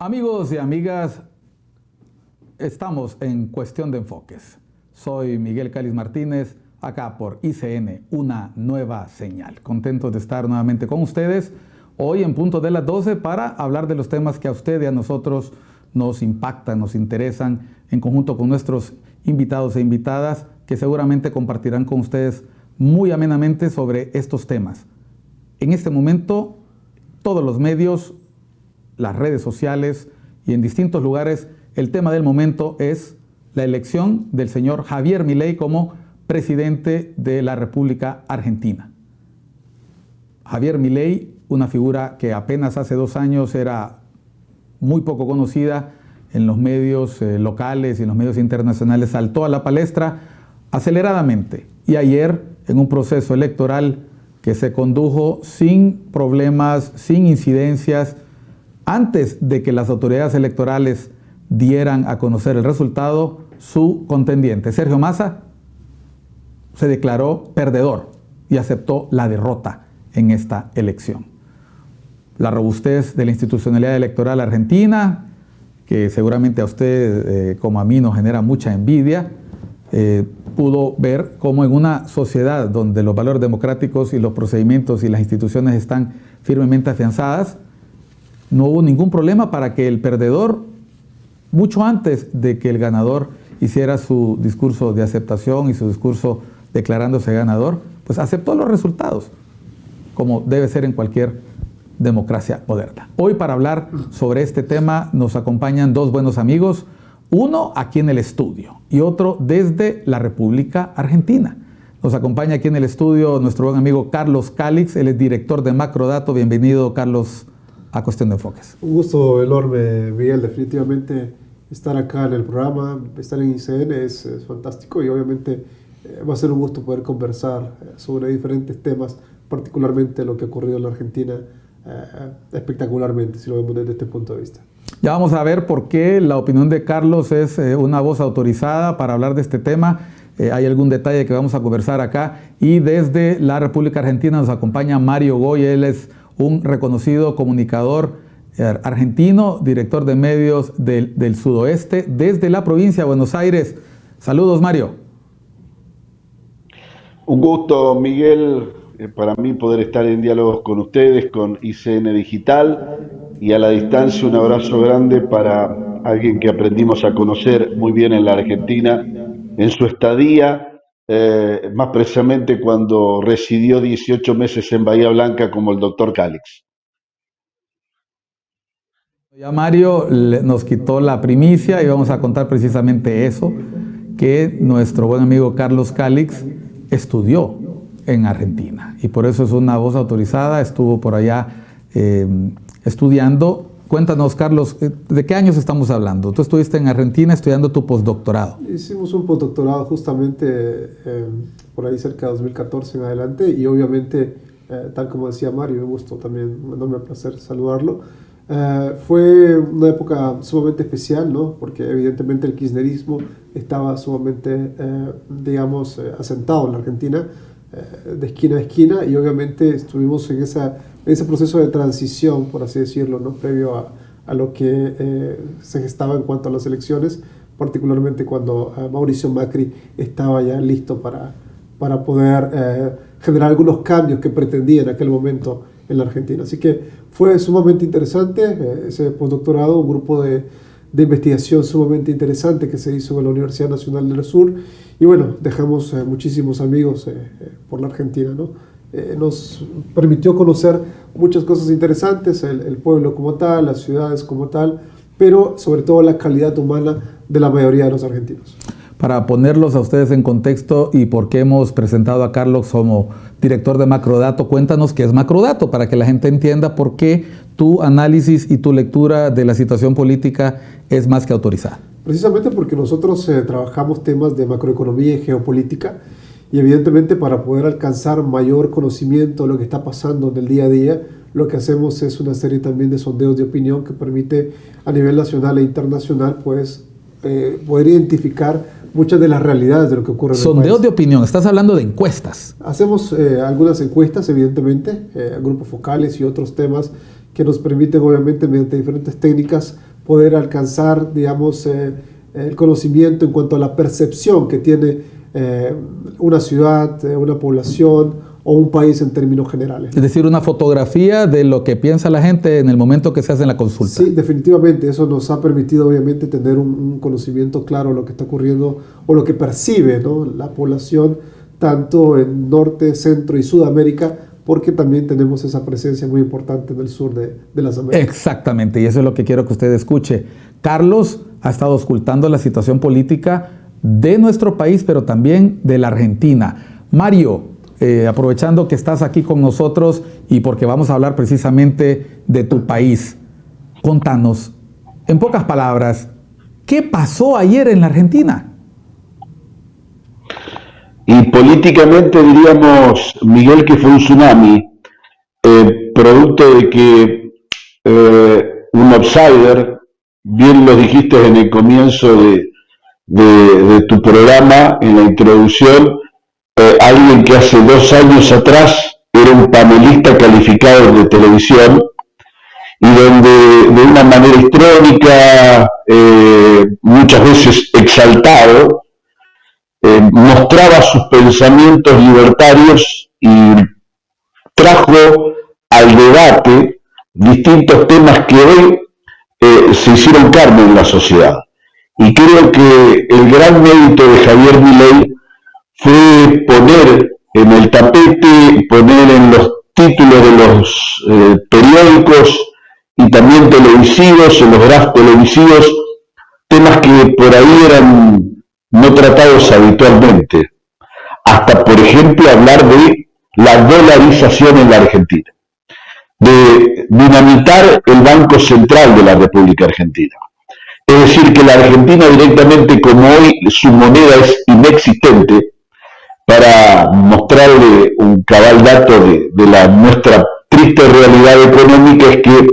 Amigos y amigas, estamos en Cuestión de Enfoques. Soy Miguel Cáliz Martínez, acá por ICN, una nueva señal. Contento de estar nuevamente con ustedes hoy en punto de las 12 para hablar de los temas que a usted y a nosotros nos impactan, nos interesan, en conjunto con nuestros invitados e invitadas que seguramente compartirán con ustedes muy amenamente sobre estos temas. En este momento, todos los medios, las redes sociales y en distintos lugares, el tema del momento es la elección del señor Javier Milei como presidente de la República Argentina. Javier Milei, una figura que apenas hace 2 años era muy poco conocida en los medios locales y en los medios internacionales, saltó a la palestra aceleradamente y ayer en un proceso electoral que se condujo sin problemas, sin incidencias, antes de que las autoridades electorales dieran a conocer el resultado, su contendiente, Sergio Massa, se declaró perdedor y aceptó la derrota en esta elección. La robustez de la institucionalidad electoral argentina, que seguramente a usted como a mí nos genera mucha envidia, pudo ver cómo en una sociedad donde los valores democráticos y los procedimientos y las instituciones están firmemente afianzadas, no hubo ningún problema para que el perdedor, mucho antes de que el ganador hiciera su discurso de aceptación y su discurso declarándose ganador, pues aceptó los resultados, como debe ser en cualquier democracia moderna. Hoy para hablar sobre este tema nos acompañan 2 buenos amigos, uno aquí en el estudio y otro desde la República Argentina. Nos acompaña aquí en el estudio nuestro buen amigo Carlos Calix, él es director de Macrodato. Bienvenido, Carlos, a Cuestión de Enfoques. Un gusto enorme, Miguel. Definitivamente estar acá en el programa, estar en ICN es fantástico y obviamente va a ser un gusto poder conversar sobre diferentes temas, particularmente lo que ha ocurrido en la Argentina espectacularmente, si lo vemos desde este punto de vista. Ya vamos a ver por qué la opinión de Carlos es una voz autorizada para hablar de este tema. Hay algún detalle que vamos a conversar acá. Y desde la República Argentina nos acompaña Mario Goy. Él es un reconocido comunicador argentino, director de medios del sudoeste, desde la provincia de Buenos Aires. Saludos, Mario. Un gusto, Miguel, para mí poder estar en diálogos con ustedes, con ICN Digital, y a la distancia un abrazo grande para alguien que aprendimos a conocer muy bien en la Argentina, en su estadía, más precisamente cuando residió 18 meses en Bahía Blanca como el doctor Calix. Ya Mario nos quitó la primicia y vamos a contar precisamente eso, que nuestro buen amigo Carlos Calix estudió en Argentina y por eso es una voz autorizada, estuvo por allá estudiando. Cuéntanos, Carlos, ¿de qué años estamos hablando? Tú estuviste en Argentina estudiando tu postdoctorado. Hicimos un postdoctorado justamente por ahí cerca de 2014 en adelante y obviamente, tal como decía Mario, un gusto también, un enorme placer saludarlo. Fue una época sumamente especial, ¿no? Porque evidentemente el kirchnerismo estaba sumamente, asentado en la Argentina, de esquina a esquina, y obviamente estuvimos en ese proceso de transición, por así decirlo, ¿no? Previo a lo que se gestaba en cuanto a las elecciones, particularmente cuando Mauricio Macri estaba ya listo para poder generar algunos cambios que pretendía en aquel momento en la Argentina. Así que fue sumamente interesante ese postdoctorado, un grupo de investigación sumamente interesante que se hizo en la Universidad Nacional del Sur, y bueno, dejamos muchísimos amigos por la Argentina, ¿no? Nos permitió conocer muchas cosas interesantes, el pueblo como tal, las ciudades como tal, pero sobre todo la calidad humana de la mayoría de los argentinos. Para ponerlos a ustedes en contexto y por qué hemos presentado a Carlos como director de Macrodato, cuéntanos qué es Macrodato para que la gente entienda por qué tu análisis y tu lectura de la situación política es más que autorizada. Precisamente porque nosotros trabajamos temas de macroeconomía y geopolítica, y evidentemente para poder alcanzar mayor conocimiento de lo que está pasando en el día a día, lo que hacemos es una serie también de sondeos de opinión que permite a nivel nacional e internacional pues poder identificar muchas de las realidades de lo que ocurre en el país. Sondeos de opinión, estás hablando de encuestas. Hacemos algunas encuestas, evidentemente, grupos focales y otros temas que nos permiten, obviamente, mediante diferentes técnicas, poder alcanzar, digamos, el conocimiento en cuanto a la percepción que tiene una ciudad, una población o un país en términos generales. Es decir, una fotografía de lo que piensa la gente en el momento que se hace la consulta. Sí, definitivamente. Eso nos ha permitido, obviamente, tener un conocimiento claro de lo que está ocurriendo o lo que percibe, ¿no?, la población, tanto en Norte, Centro y Sudamérica, porque también tenemos esa presencia muy importante en el sur de las Américas. Exactamente, y eso es lo que quiero que usted escuche. Carlos ha estado ocultando la situación política de nuestro país, pero también de la Argentina. Mario, aprovechando que estás aquí con nosotros y porque vamos a hablar precisamente de tu país, contanos, en pocas palabras, ¿qué pasó ayer en la Argentina? Y políticamente diríamos, Miguel, que fue un tsunami, producto de que un outsider, bien lo dijiste en el comienzo de tu programa, en la introducción, alguien que hace 2 años atrás era un panelista calificado de televisión y donde de una manera histrónica, muchas veces exaltado, mostraba sus pensamientos libertarios y trajo al debate distintos temas que hoy se hicieron carne en la sociedad. Y creo que el gran mérito de Javier Milei fue poner en el tapete, poner en los títulos de los periódicos y también televisivos, en los drafts televisivos, temas que por ahí eran no tratados habitualmente. Hasta, por ejemplo, hablar de la dolarización en la Argentina, de dinamitar el Banco Central de la República Argentina. Es decir, que la Argentina directamente, como hoy su moneda es inexistente, para mostrarle un cabal dato de nuestra triste realidad económica, es que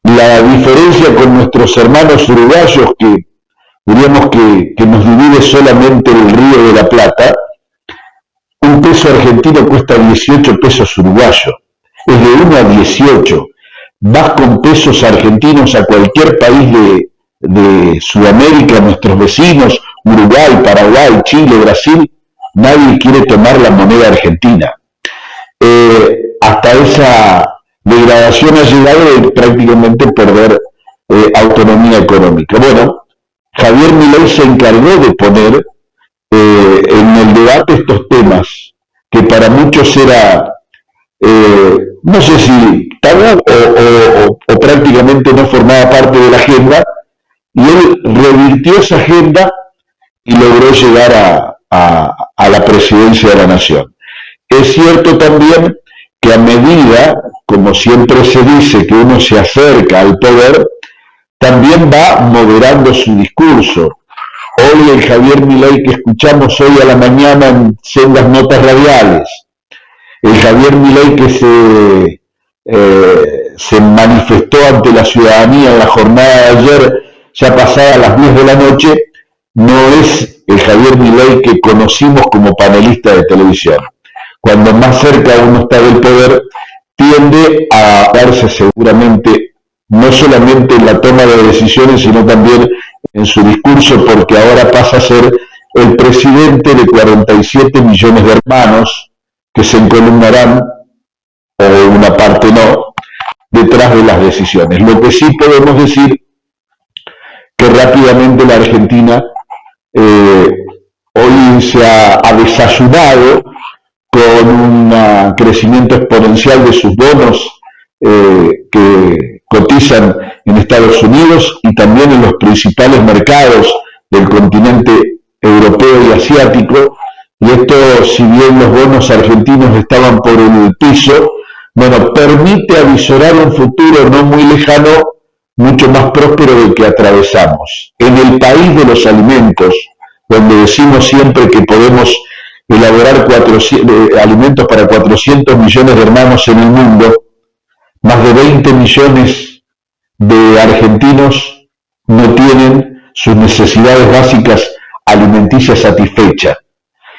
la diferencia con nuestros hermanos uruguayos, que diríamos que nos divide solamente el Río de la Plata, un peso argentino cuesta 18 pesos uruguayos, es de 1 a 18. Vas con pesos argentinos a cualquier país de Sudamérica, nuestros vecinos, Uruguay, Paraguay, Chile, Brasil, nadie quiere tomar la moneda argentina. Hasta esa degradación ha llegado de prácticamente perder autonomía económica. Bueno, Javier Milei se encargó de poner en el debate estos temas que para muchos era, no sé si tabú o prácticamente no formaba parte de la agenda, y él revirtió esa agenda y logró llegar a la presidencia de la nación. Es cierto también que a medida, como siempre se dice, que uno se acerca al poder, también va moderando su discurso. Hoy el Javier Milei que escuchamos hoy a la mañana en sendas notas radiales, el Javier Milei que se manifestó ante la ciudadanía en la jornada de ayer, ya pasada las 10 de la noche, no es el Javier Milei que conocimos como panelista de televisión. Cuando más cerca uno está del poder, tiende a darse seguramente no solamente en la toma de decisiones, sino también en su discurso, porque ahora pasa a ser el presidente de 47 millones de hermanos que se encolumnarán, o una parte no, detrás de las decisiones. Lo que sí podemos decir que rápidamente la Argentina hoy se ha desayunado con un crecimiento exponencial de sus bonos que cotizan en Estados Unidos y también en los principales mercados del continente europeo y asiático. Y esto, si bien los bonos argentinos estaban por el piso, bueno, permite avisorar un futuro no muy lejano, mucho más próspero del que atravesamos. En el país de los alimentos, donde decimos siempre que podemos elaborar alimentos para 400 millones de hermanos en el mundo, más de 20 millones de argentinos no tienen sus necesidades básicas alimenticias satisfechas.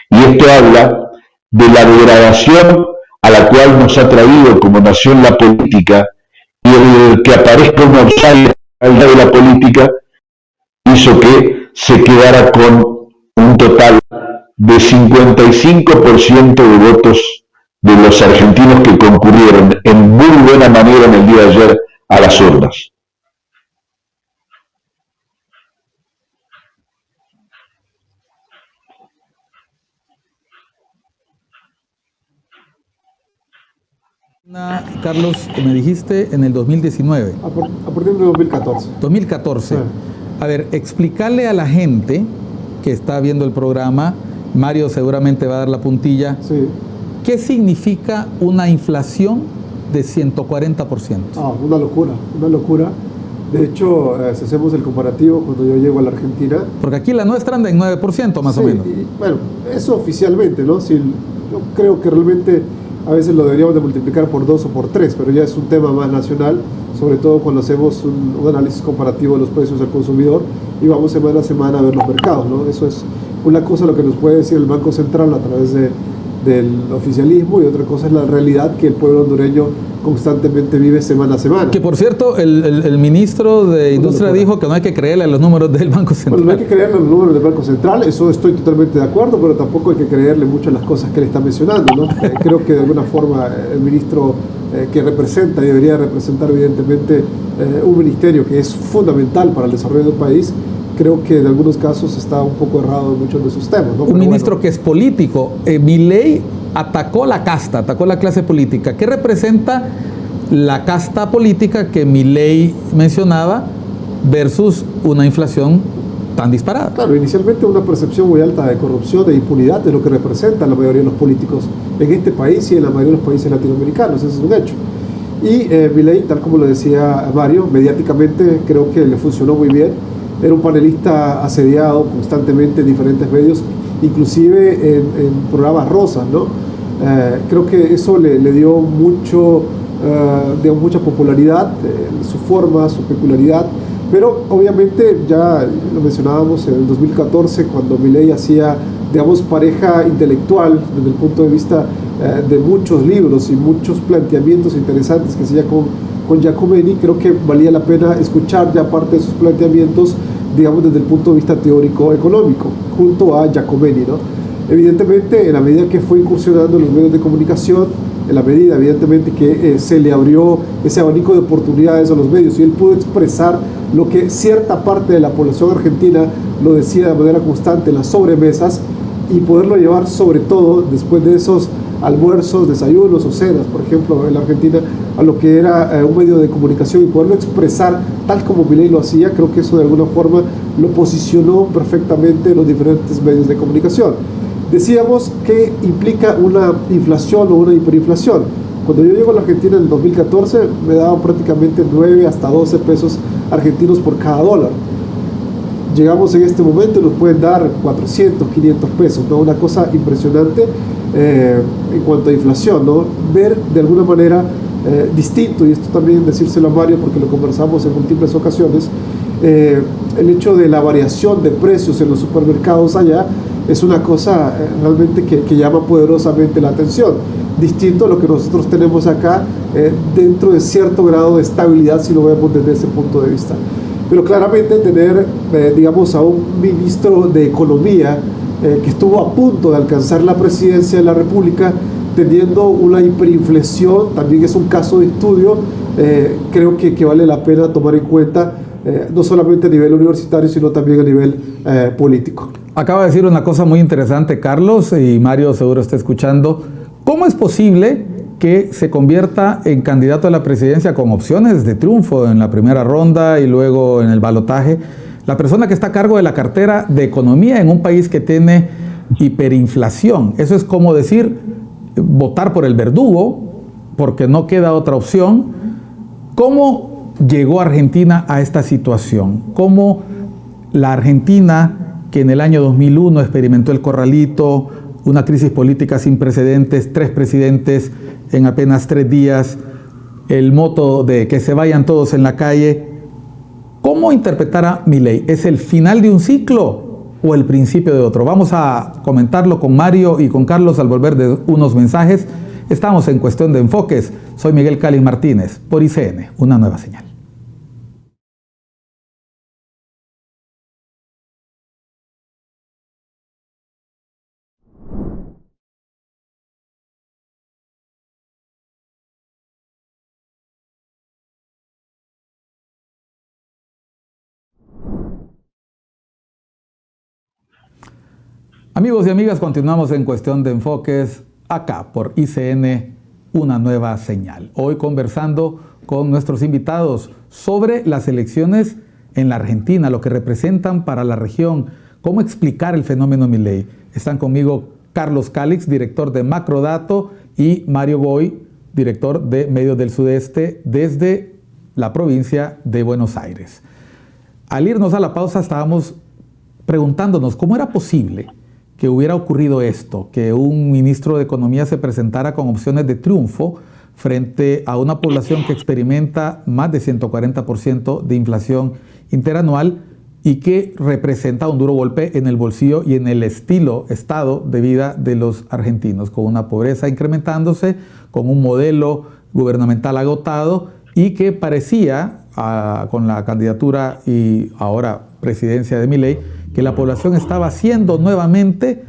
Y esto habla de la degradación a la cual nos ha traído como nación la política, y el que aparezca un outsider de la política hizo que se quedara con un total de 55% de votos de los argentinos que concurrieron en muy buena manera en el día de ayer a las urnas. Carlos, me dijiste en el 2019. A partir de 2014. 2014. A ver, explicarle a la gente que está viendo el programa, Mario seguramente va a dar la puntilla, Sí. ¿qué significa una inflación de 140%? Una locura, una locura. De hecho, si hacemos el comparativo, cuando yo llego a la Argentina... Porque aquí la nuestra anda en 9% más o menos. Y, bueno, eso oficialmente, ¿no? Si, yo creo que realmente a veces lo deberíamos de multiplicar por 2 o por 3, pero ya es un tema más nacional, sobre todo cuando hacemos un análisis comparativo de los precios al consumidor y vamos semana a semana a ver los mercados, ¿no? Eso es una cosa lo que nos puede decir el Banco Central a través del oficialismo, y otra cosa es la realidad que el pueblo hondureño constantemente vive semana a semana. Que por cierto, el ministro de Industria dijo que no hay que creerle a los números del Banco Central. Bueno, no hay que creerle a los números del Banco Central, eso estoy totalmente de acuerdo, pero tampoco hay que creerle mucho a las cosas que él está mencionando, ¿no? Creo que de alguna forma el ministro que representa y debería representar evidentemente un ministerio que es fundamental para el desarrollo del país, creo que en algunos casos está un poco errado en muchos de sus temas, ¿no? Un ministro que es político. Milei atacó la casta, atacó la clase política. ¿Qué representa la casta política que Milei mencionaba versus una inflación tan disparada? Claro, inicialmente una percepción muy alta de corrupción, de impunidad, de lo que representa la mayoría de los políticos en este país y en la mayoría de los países latinoamericanos, ese es un hecho. Y Milei, tal como lo decía Mario, mediáticamente creo que le funcionó muy bien. Era un panelista asediado constantemente en diferentes medios, inclusive en programas rosas, ¿no? Creo que eso le dio mucha popularidad, su forma, su peculiaridad, pero obviamente ya lo mencionábamos en el 2014 cuando Milei hacía, digamos, pareja intelectual desde el punto de vista de muchos libros y muchos planteamientos interesantes que hacía con Giacometti. Creo que valía la pena escuchar ya parte de sus planteamientos, digamos, desde el punto de vista teórico económico, junto a Giacometti, ¿no? Evidentemente, en la medida que fue incursionando en los medios de comunicación, en la medida, evidentemente, que se le abrió ese abanico de oportunidades a los medios y él pudo expresar lo que cierta parte de la población argentina lo decía de manera constante en las sobremesas, y poderlo llevar sobre todo después de esos almuerzos, desayunos o cenas, por ejemplo, en la Argentina, a lo que era un medio de comunicación y poderlo expresar tal como Milei lo hacía, creo que eso de alguna forma lo posicionó perfectamente en los diferentes medios de comunicación. Decíamos que implica una inflación o una hiperinflación. Cuando yo llego a la Argentina en el 2014 me daban prácticamente 9 hasta 12 pesos argentinos por cada dólar. Llegamos en este momento y nos pueden dar 400, 500 pesos, ¿no? Una cosa impresionante en cuanto a inflación, ¿no? Ver de alguna manera distinto, y esto también decírselo a Mario porque lo conversamos en múltiples ocasiones, el hecho de la variación de precios en los supermercados allá es una cosa realmente que llama poderosamente la atención, distinto a lo que nosotros tenemos acá, dentro de cierto grado de estabilidad si lo vemos desde ese punto de vista. Pero claramente tener, digamos, a un ministro de Economía que estuvo a punto de alcanzar la presidencia de la República teniendo una hiperinflación, también es un caso de estudio. Creo que vale la pena tomar en cuenta, no solamente a nivel universitario, sino también a nivel político. Acaba de decir una cosa muy interesante, Carlos, y Mario seguro está escuchando. ¿Cómo es posible que se convierta en candidato a la presidencia con opciones de triunfo en la primera ronda y luego en el balotaje? La persona que está a cargo de la cartera de Economía en un país que tiene hiperinflación. Eso es como decir, votar por el verdugo, porque no queda otra opción. ¿Cómo llegó Argentina a esta situación? ¿Cómo la Argentina, que en el año 2001 experimentó el corralito, una crisis política sin precedentes, 3 presidentes en apenas 3 días, el moto de que se vayan todos en la calle? ¿Cómo interpretar a Milei? ¿Es el final de un ciclo o el principio de otro? Vamos a comentarlo con Mario y con Carlos al volver de unos mensajes. Estamos en Cuestión de Enfoques. Soy Miguel Cáliz Martínez por ICN, una nueva señal. Amigos y amigas, continuamos en Cuestión de Enfoques, acá por ICN, una nueva señal. Hoy conversando con nuestros invitados sobre las elecciones en la Argentina, lo que representan para la región, cómo explicar el fenómeno Milei. Están conmigo Carlos Calix, director de Macrodato, y Mario Goy, director de Medios del Sudeste, desde la provincia de Buenos Aires. Al irnos a la pausa estábamos preguntándonos cómo era posible que hubiera ocurrido esto, que un ministro de Economía se presentara con opciones de triunfo frente a una población que experimenta más de 140% de inflación interanual y que representa un duro golpe en el bolsillo y en el estado de vida de los argentinos, con una pobreza incrementándose, con un modelo gubernamental agotado y que parecía, con la candidatura y ahora presidencia de Milei, que la población estaba haciendo nuevamente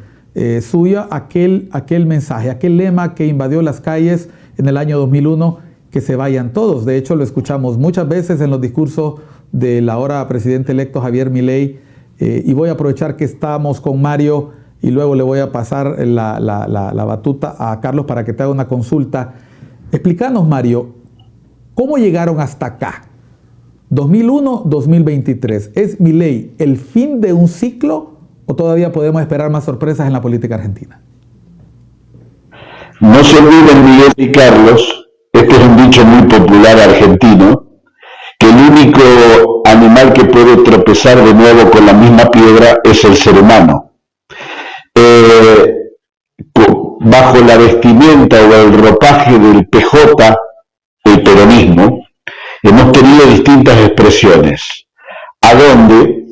suya aquel mensaje, aquel lema que invadió las calles en el año 2001, que se vayan todos. De hecho, lo escuchamos muchas veces en los discursos del ahora presidente electo Javier Milei, y voy a aprovechar que estamos con Mario y luego le voy a pasar la batuta a Carlos para que te haga una consulta. Explícanos, Mario, ¿cómo llegaron hasta acá? 2001-2023, ¿es Milei el fin de un ciclo o todavía podemos esperar más sorpresas en la política argentina? No se olviden, Miguel y Carlos, este es un dicho muy popular argentino, que el único animal que puede tropezar de nuevo con la misma piedra es el ser humano. Bajo la vestimenta o el ropaje del PJ, el peronismo, hemos tenido distintas expresiones, a donde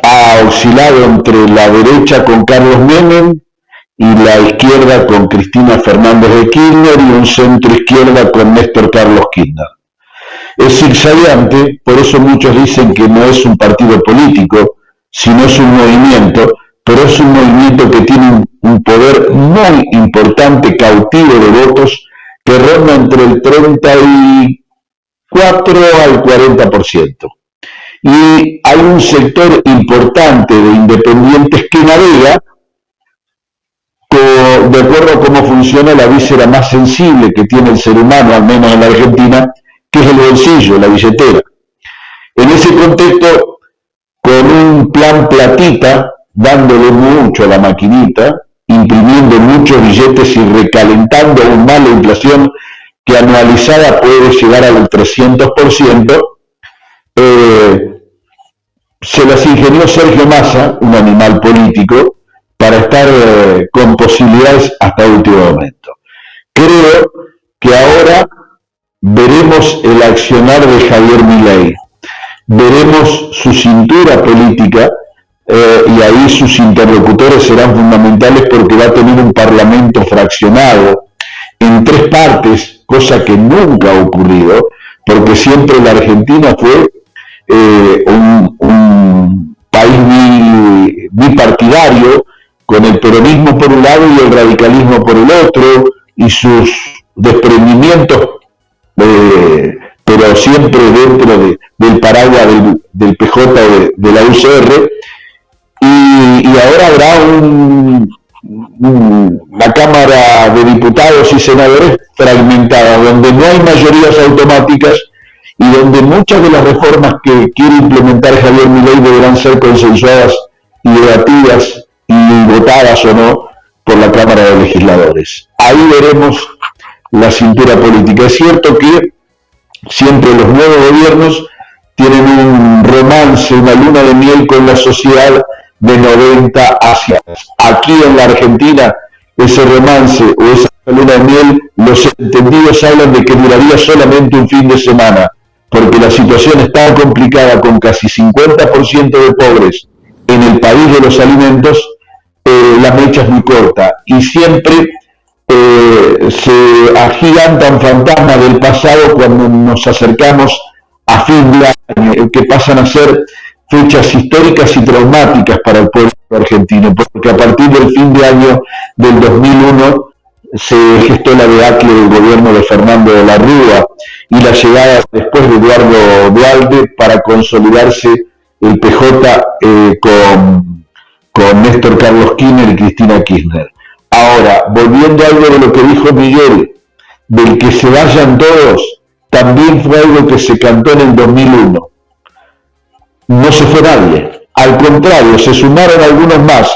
ha oscilado entre la derecha con Carlos Menem y la izquierda con Cristina Fernández de Kirchner y un centro izquierda con Néstor Carlos Kirchner. Es zigzagueante, por eso muchos dicen que no es un partido político, sino es un movimiento, pero es un movimiento que tiene un poder muy importante, cautivo de votos, que ronda entre el 34 al 40%. Y hay un sector importante de independientes que navega, de acuerdo a cómo funciona la víscera más sensible que tiene el ser humano, al menos en la Argentina, que es el bolsillo, la billetera. En ese contexto, con un plan platita, dándole mucho a la maquinita, imprimiendo muchos billetes y recalentando aún más la inflación que anualizada puede llegar al 300%, se las ingenió Sergio Massa, un animal político, para estar con posibilidades hasta el último momento. Creo que ahora veremos el accionar de Javier Milei, veremos su cintura política, y ahí sus interlocutores serán fundamentales porque va a tener un parlamento fraccionado en tres partes, cosa que nunca ha ocurrido, porque siempre la Argentina fue un país bipartidario, con el peronismo por un lado y el radicalismo por el otro, y sus desprendimientos, pero siempre dentro del paraguas del PJ de la UCR. Y ahora habrá una Cámara de Diputados y Senadores fragmentada, donde no hay mayorías automáticas y donde muchas de las reformas que quiere implementar Javier Milei deberán ser consensuadas y debatidas y votadas o no por la Cámara de Legisladores. Ahí veremos la cintura política. Es cierto que siempre los nuevos gobiernos tienen un romance, una luna de miel con la sociedad de 90 hacia. Aquí en la Argentina, ese romance o esa luna de miel, los entendidos hablan de que duraría solamente un fin de semana, porque la situación es tan complicada, con casi 50% de pobres en el país de los alimentos, la mecha es muy corta y siempre se agigantan fantasmas del pasado cuando nos acercamos a fin de año, que pasan a ser fechas históricas y traumáticas para el pueblo argentino, porque a partir del fin de año del 2001 se gestó la debacle del gobierno de Fernando de la Rúa y la llegada después de Eduardo Duhalde para consolidarse el PJ Carlos Kirchner y Cristina Kirchner. Ahora, volviendo a algo de lo que dijo Miguel, del que se vayan todos, también fue algo que se cantó en el 2001. No se fue nadie, al contrario, se sumaron algunos más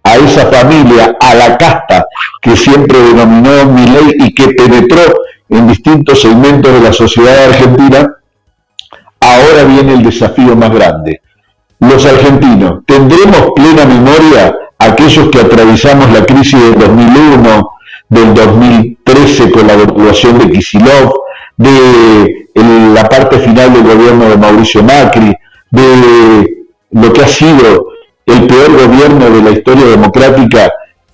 a esa familia, a la casta que siempre denominó Milei y que penetró en distintos segmentos de la sociedad argentina. Ahora viene el desafío más grande. Los argentinos, ¿tendremos plena memoria aquellos que atravesamos la crisis del 2001, del 2013 con la devaluación de Kicillof, de la parte final del gobierno de Mauricio Macri, de lo que ha sido el peor gobierno de la historia democrática,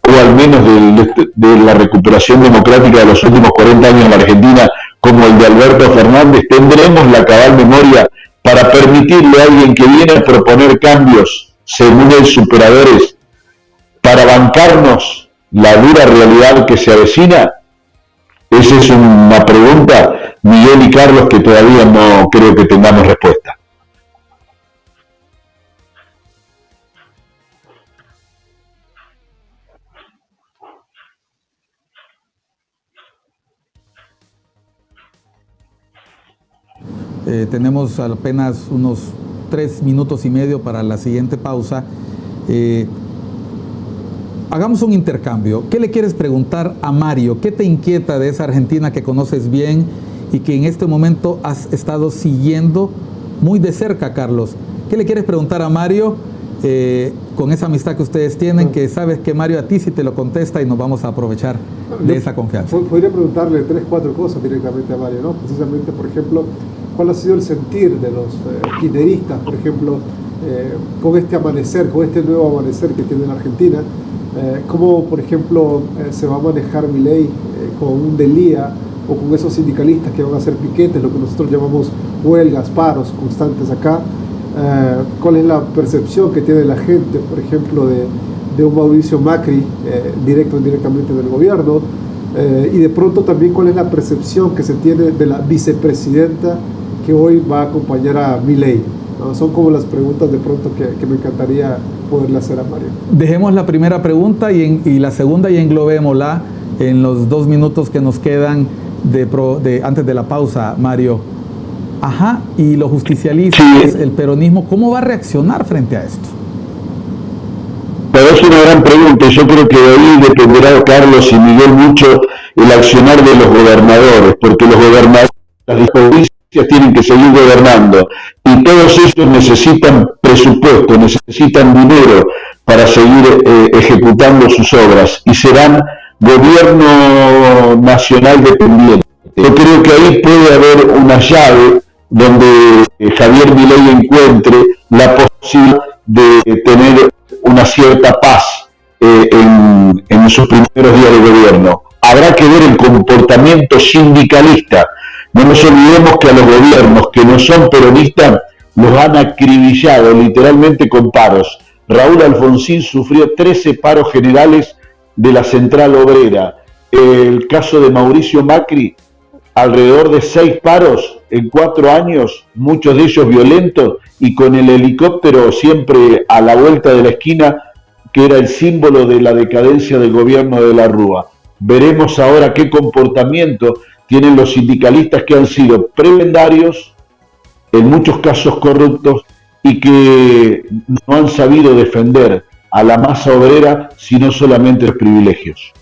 o al menos de la recuperación democrática de los últimos 40 años en la Argentina, como el de Alberto Fernández? ¿Tendremos la cabal memoria para permitirle a alguien que viene a proponer cambios, según el superadores, para bancarnos la dura realidad que se avecina? Esa es una pregunta, Miguel y Carlos, que todavía no creo que tengamos respuesta. Tenemos apenas unos 3 minutos y medio para la siguiente pausa. Hagamos un intercambio. ¿Qué le quieres preguntar a Mario? ¿Qué te inquieta de esa Argentina que conoces bien y que en este momento has estado siguiendo muy de cerca, Carlos? ¿Qué le quieres preguntar a Mario con esa amistad que ustedes tienen, que sabes que Mario a ti sí te lo contesta y nos vamos a aprovechar de esa confianza? Podría preguntarle 3, 4 cosas directamente a Mario, ¿no? Precisamente, por ejemplo, ¿cuál ha sido el sentir de los kirchneristas, por ejemplo, con este amanecer, con este nuevo amanecer que tiene la Argentina? ¿Cómo, por ejemplo, se va a manejar Milei con un delía o con esos sindicalistas que van a hacer piquetes, lo que nosotros llamamos huelgas, paros constantes acá? ¿Cuál es la percepción que tiene la gente, por ejemplo, de un Mauricio Macri directo o indirectamente del gobierno? Y de pronto también, ¿cuál es la percepción que se tiene de la vicepresidenta que hoy va a acompañar a Milei? ¿No? Son como las preguntas de pronto que me encantaría poderle hacer a Mario. Dejemos la primera pregunta y la segunda y englobémosla en los 2 minutos que nos quedan antes de la pausa, Mario. Ajá, y los justicialistas, el peronismo, ¿cómo va a reaccionar frente a esto? Pero es una gran pregunta, y yo creo que de ahí dependerá, Carlos y Miguel, mucho el accionar de los gobernadores, porque los gobernadores, las provincias tienen que seguir gobernando, y todos ellos necesitan presupuesto, necesitan dinero para seguir ejecutando sus obras, y serán gobierno nacional dependiente. Yo creo que ahí puede haber una llave donde Javier Milei encuentre la posibilidad de tener una cierta paz en sus primeros días de gobierno. Habrá que ver el comportamiento sindicalista. No nos olvidemos que a los gobiernos que no son peronistas los han acribillado literalmente con paros. Raúl Alfonsín sufrió 13 paros generales de la Central Obrera. El caso de Mauricio Macri, alrededor de 6 paros en 4 años, muchos de ellos violentos, y con el helicóptero siempre a la vuelta de la esquina, que era el símbolo de la decadencia del gobierno de la Rúa. Veremos ahora qué comportamiento tienen los sindicalistas que han sido prebendarios, en muchos casos corruptos, y que no han sabido defender a la masa obrera, sino solamente los privilegios.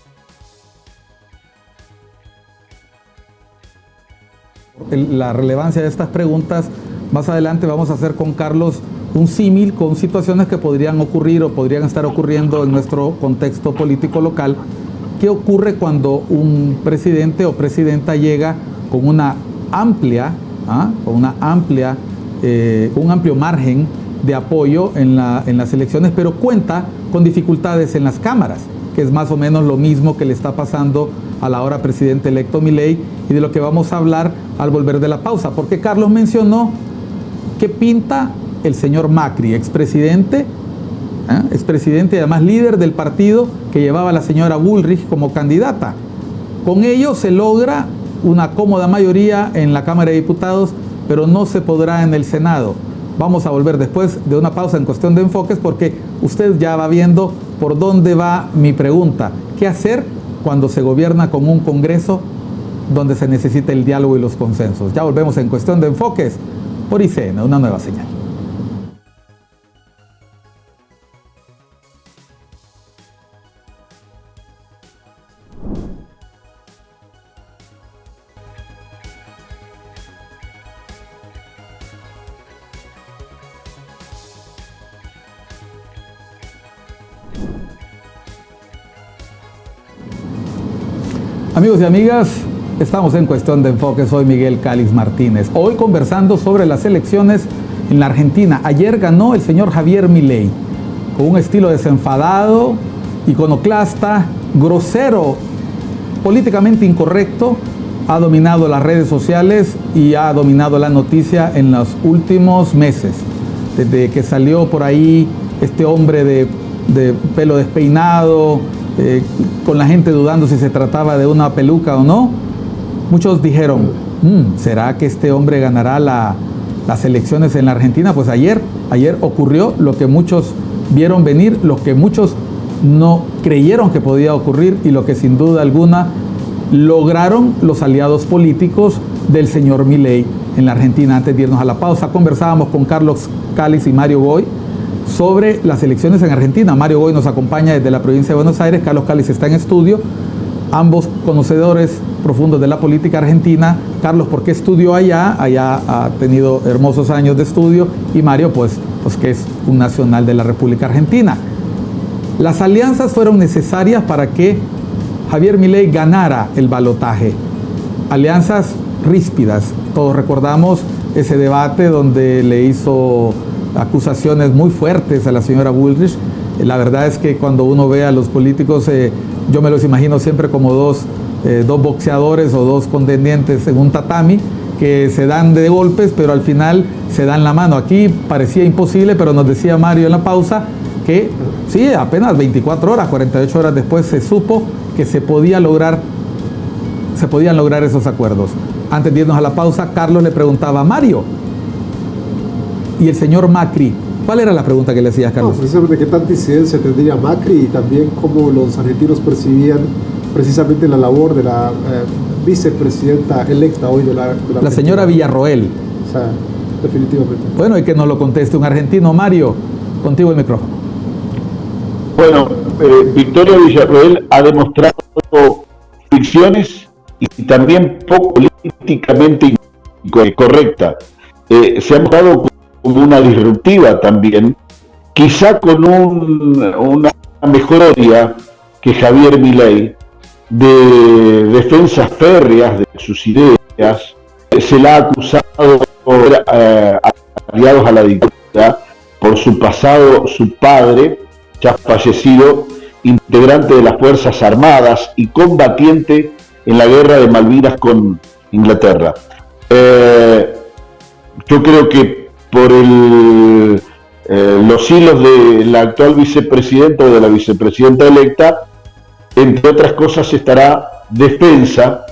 La relevancia de estas preguntas, más adelante vamos a hacer con Carlos un símil con situaciones que podrían ocurrir o podrían estar ocurriendo en nuestro contexto político local. ¿Qué ocurre cuando un presidente o presidenta llega con una amplia, un amplio margen de apoyo en las elecciones, pero cuenta con dificultades en las cámaras, que es más o menos lo mismo que le está pasando a la ahora presidente electo Milei, y de lo que vamos a hablar al volver de la pausa? Porque Carlos mencionó que pinta el señor Macri, expresidente y además líder del partido que llevaba a la señora Bullrich como candidata. Con ello se logra una cómoda mayoría en la Cámara de Diputados, pero no se podrá en el Senado. Vamos a volver después de una pausa en Cuestión de Enfoques, porque usted ya va viendo por dónde va mi pregunta. ¿Qué hacer cuando se gobierna con un Congreso donde se necesita el diálogo y los consensos? Ya volvemos en Cuestión de Enfoques por ICN, una nueva señal. Amigos y amigas, estamos en Cuestión de Enfoque. Soy Miguel Cáliz Martínez. Hoy conversando sobre las elecciones en la Argentina. Ayer ganó el señor Javier Milei con un estilo desenfadado, iconoclasta, grosero, políticamente incorrecto. Ha dominado las redes sociales y ha dominado la noticia en los últimos meses. Desde que salió por ahí este hombre de pelo despeinado, con la gente dudando si se trataba de una peluca o no, muchos dijeron, ¿será que este hombre ganará las elecciones en la Argentina? Pues ayer ocurrió lo que muchos vieron venir, lo que muchos no creyeron que podía ocurrir y lo que sin duda alguna lograron los aliados políticos del señor Milei en la Argentina. Antes de irnos a la pausa, conversábamos con Carlos Cáliz y Mario Goy sobre las elecciones en Argentina. Mario Goy nos acompaña desde la provincia de Buenos Aires, Carlos Cáliz está en estudio, ambos conocedores profundos de la política argentina. Carlos, porque estudió allá ha tenido hermosos años de estudio, y Mario, pues que es un nacional de la República Argentina. Las alianzas fueron necesarias para que Javier Milei ganara el balotaje. Alianzas ríspidas. Todos recordamos ese debate donde le hizo acusaciones muy fuertes a la señora Bullrich. La verdad es que cuando uno ve a los políticos, yo me los imagino siempre como dos boxeadores o dos contendientes en un tatami que se dan de golpes, pero al final se dan la mano. Aquí parecía imposible, pero nos decía Mario en la pausa que sí, apenas 24 horas, 48 horas después se supo que se podían lograr esos acuerdos. Antes de irnos a la pausa, Carlos le preguntaba a Mario, ¿y el señor Macri? ¿Cuál era la pregunta que le hacías, Carlos? Precisamente qué tanta incidencia tendría Macri y también cómo los argentinos percibían precisamente la labor de la vicepresidenta electa hoy de la señora Villarroel. O sea, definitivamente. Bueno, y que nos lo conteste un argentino. Mario, contigo el micrófono. Bueno, Victoria Villarroel ha demostrado ficciones y también poco políticamente correcta. Se ha mostrado como una disruptiva también, quizá con una mejoría que Javier Milei, de defensas férreas de sus ideas. Se la ha acusado por aliados a la dictadura, por su pasado, su padre, ya fallecido, integrante de las Fuerzas Armadas y combatiente en la guerra de Malvinas con Inglaterra. Yo creo que por los hilos de la actual vicepresidenta o de la vicepresidenta electa, entre otras cosas estará Defensa,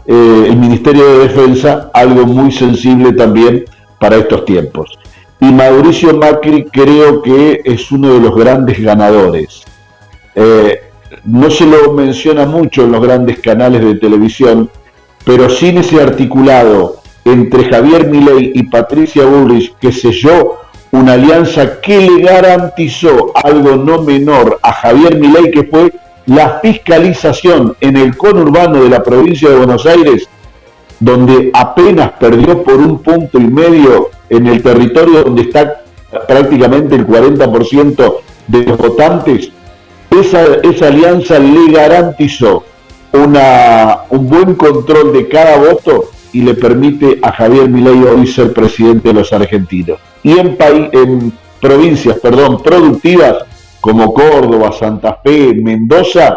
el Ministerio de Defensa, algo muy sensible también para estos tiempos. Y Mauricio Macri creo que es uno de los grandes ganadores. No se lo menciona mucho en los grandes canales de televisión, pero sin ese articulado entre Javier Milei y Patricia Bullrich, que selló una alianza que le garantizó algo no menor a Javier Milei, que fue la fiscalización en el conurbano de la provincia de Buenos Aires, donde apenas perdió por 1,5 puntos en el territorio donde está prácticamente el 40% de los votantes. Esa alianza le garantizó un buen control de cada voto y le permite a Javier Milei hoy ser presidente de los argentinos. Y en provincias productivas como Córdoba, Santa Fe, Mendoza,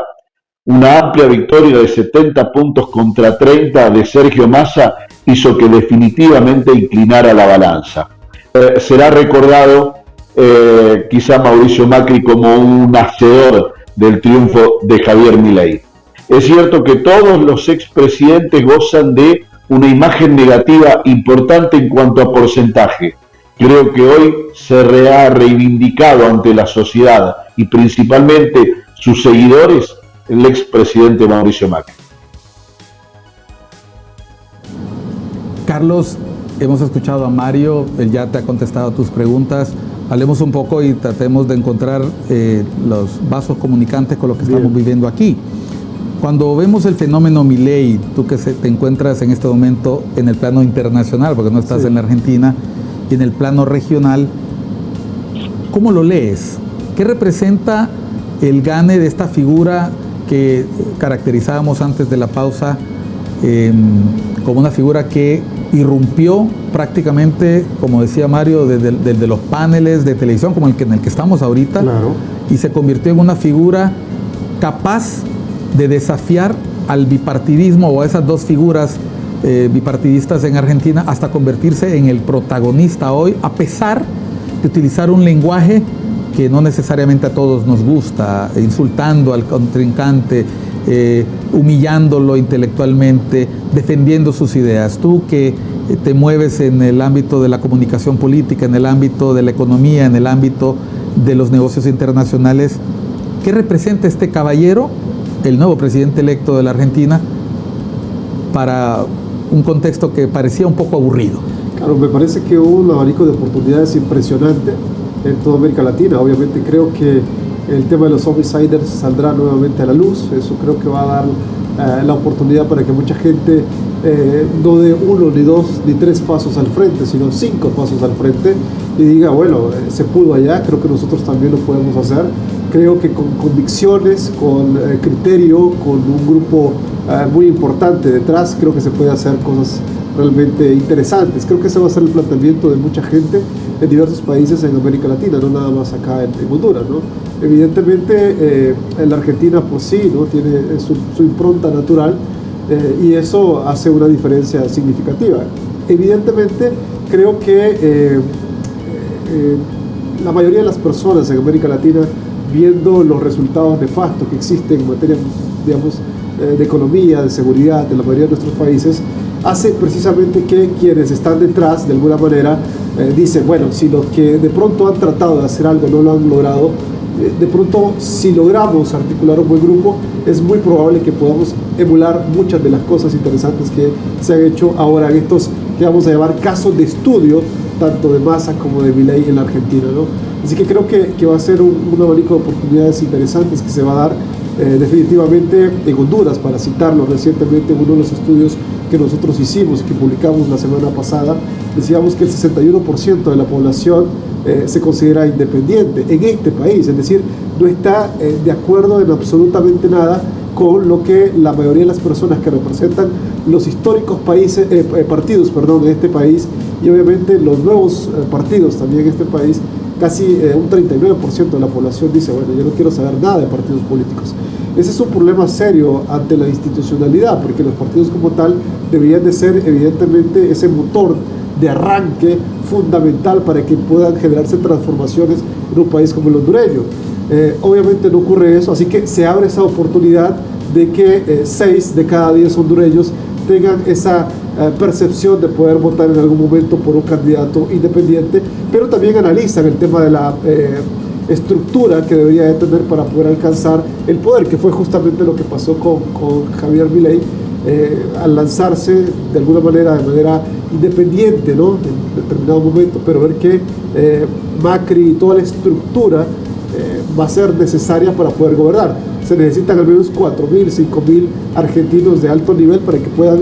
una amplia victoria de 70 puntos contra 30 de Sergio Massa hizo que definitivamente inclinara la balanza. Será recordado quizá Mauricio Macri como un hacedor del triunfo de Javier Milei. Es cierto que todos los expresidentes gozan de una imagen negativa importante en cuanto a porcentaje, creo que hoy se ha reivindicado ante la sociedad y principalmente sus seguidores el expresidente Mauricio Macri. Carlos, hemos escuchado a Mario, él ya te ha contestado tus preguntas. Hablemos un poco y tratemos de encontrar los vasos comunicantes con lo que estamos viviendo aquí. Cuando vemos el fenómeno Milei, tú que te encuentras en este momento en el plano internacional, porque no estás en la Argentina, y en el plano regional, ¿cómo lo lees? ¿Qué representa el gane de esta figura que caracterizábamos antes de la pausa como una figura que irrumpió prácticamente, como decía Mario, desde los paneles de televisión como en el que estamos ahorita, y se convirtió en una figura capaz de desafiar al bipartidismo o a esas dos figuras bipartidistas en Argentina hasta convertirse en el protagonista hoy, a pesar de utilizar un lenguaje que no necesariamente a todos nos gusta, insultando al contrincante, humillándolo intelectualmente, defendiendo sus ideas. Tú que te mueves en el ámbito de la comunicación política, en el ámbito de la economía, en el ámbito de los negocios internacionales, ¿qué representa este caballero, el nuevo presidente electo de la Argentina, para un contexto que parecía un poco aburrido? Claro, me parece que hubo un abanico de oportunidades impresionante en toda América Latina. Obviamente creo que el tema de los homicides saldrá nuevamente a la luz. Eso creo que va a dar la oportunidad para que mucha gente no dé 1, ni 2, ni 3 pasos al frente, sino 5 pasos al frente y diga, bueno, se pudo allá, creo que nosotros también lo podemos hacer. Creo que con convicciones, con criterio, con un grupo muy importante detrás, creo que se puede hacer cosas realmente interesantes. Creo que ese va a ser el planteamiento de mucha gente en diversos países en América Latina, no nada más acá en Honduras, ¿no? Evidentemente, en la Argentina, pues sí, ¿no? Tiene su impronta natural y eso hace una diferencia significativa. Evidentemente, creo que la mayoría de las personas en América Latina, viendo los resultados nefastos que existen en materia, digamos, de economía, de seguridad de la mayoría de nuestros países, hace precisamente que quienes están detrás, de alguna manera, dicen, bueno, si los que de pronto han tratado de hacer algo no lo han logrado, de pronto si logramos articular un buen grupo, es muy probable que podamos emular muchas de las cosas interesantes que se han hecho ahora en estos, que vamos a llamar casos de estudio, tanto de Massa como de Milei en la Argentina, ¿no? Así que creo que va a ser un abanico de oportunidades interesantes que se va a dar definitivamente en Honduras. Para citarlo, recientemente uno de los estudios que nosotros hicimos, que publicamos la semana pasada, decíamos que el 61% de la población se considera independiente en este país, es decir, no está de acuerdo en absolutamente nada con lo que la mayoría de las personas que representan los históricos partidos en este país, y obviamente los nuevos partidos también en este país. Casi un 39% de la población dice, bueno, yo no quiero saber nada de partidos políticos. Ese es un problema serio ante la institucionalidad, porque los partidos como tal deberían de ser evidentemente ese motor de arranque fundamental para que puedan generarse transformaciones en un país como el hondureño. Obviamente no ocurre eso, así que se abre esa oportunidad de que 6 de cada 10 hondureños tengan esa percepción de poder votar en algún momento por un candidato independiente, pero también analizan el tema de la estructura que debería de tener para poder alcanzar el poder, que fue justamente lo que pasó con Javier Milei, al lanzarse de alguna manera, de manera independiente, ¿no? En determinado momento, pero ver que Macri y toda la estructura va a ser necesaria para poder gobernar. Se necesitan al menos 4.000, 5.000 argentinos de alto nivel para que puedan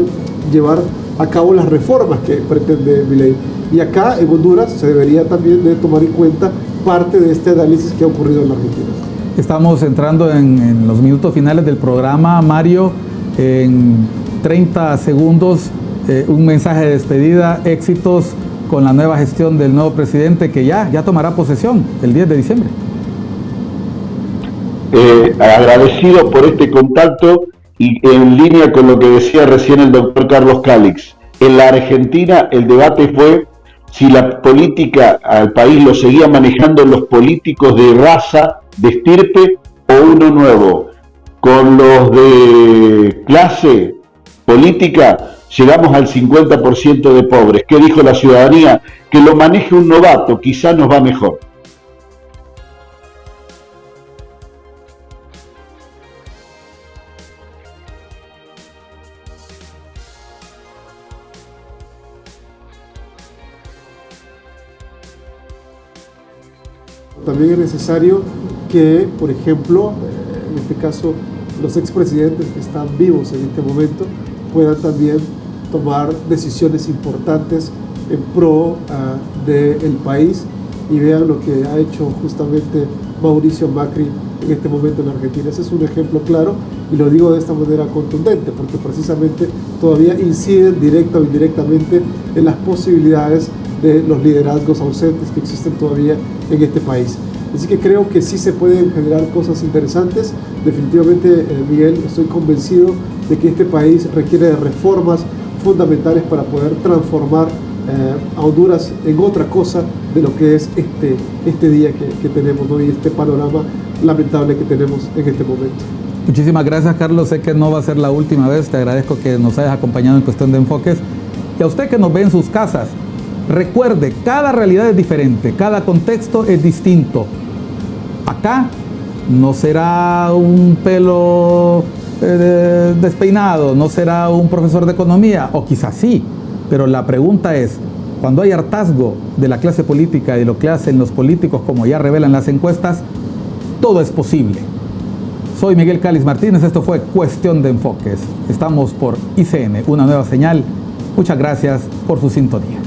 llevar a cabo las reformas que pretende Milei. Y acá en Honduras se debería también de tomar en cuenta parte de este análisis que ha ocurrido en la Argentina. Estamos entrando en los minutos finales del programa, Mario. En 30 segundos, un mensaje de despedida, éxitos con la nueva gestión del nuevo presidente que ya tomará posesión el 10 de diciembre. Agradecido por este contacto y en línea con lo que decía recién el doctor Carlos Calix. En la Argentina el debate fue si la política al país lo seguían manejando los políticos de raza, de estirpe o uno nuevo. Con los de clase política llegamos al 50% de pobres. ¿Qué dijo la ciudadanía? Que lo maneje un novato, quizás nos va mejor. También es necesario que, por ejemplo, en este caso, los expresidentes que están vivos en este momento puedan también tomar decisiones importantes en pro del país y vean lo que ha hecho justamente Mauricio Macri en este momento en la Argentina. Ese es un ejemplo claro y lo digo de esta manera contundente porque precisamente todavía inciden directa o indirectamente en las posibilidades de los liderazgos ausentes que existen todavía en este país. Así que creo que sí se pueden generar cosas interesantes. Definitivamente, Miguel, estoy convencido de que este país requiere de reformas fundamentales para poder transformar a Honduras en otra cosa de lo que es este día que tenemos, ¿no? Y este panorama lamentable que tenemos en este momento. Muchísimas gracias, Carlos. Sé que no va a ser la última vez. Te agradezco que nos hayas acompañado en Cuestión de Enfoques. Y a usted que nos ve en sus casas, recuerde, cada realidad es diferente, cada contexto es distinto. Acá no será un pelo despeinado, no será un profesor de economía, o quizás sí, pero la pregunta es, cuando hay hartazgo de la clase política y de lo que hacen los políticos, como ya revelan las encuestas, todo es posible. Soy Miguel Cáliz Martínez, esto fue Cuestión de Enfoques. Estamos por ICN, una nueva señal. Muchas gracias por su sintonía.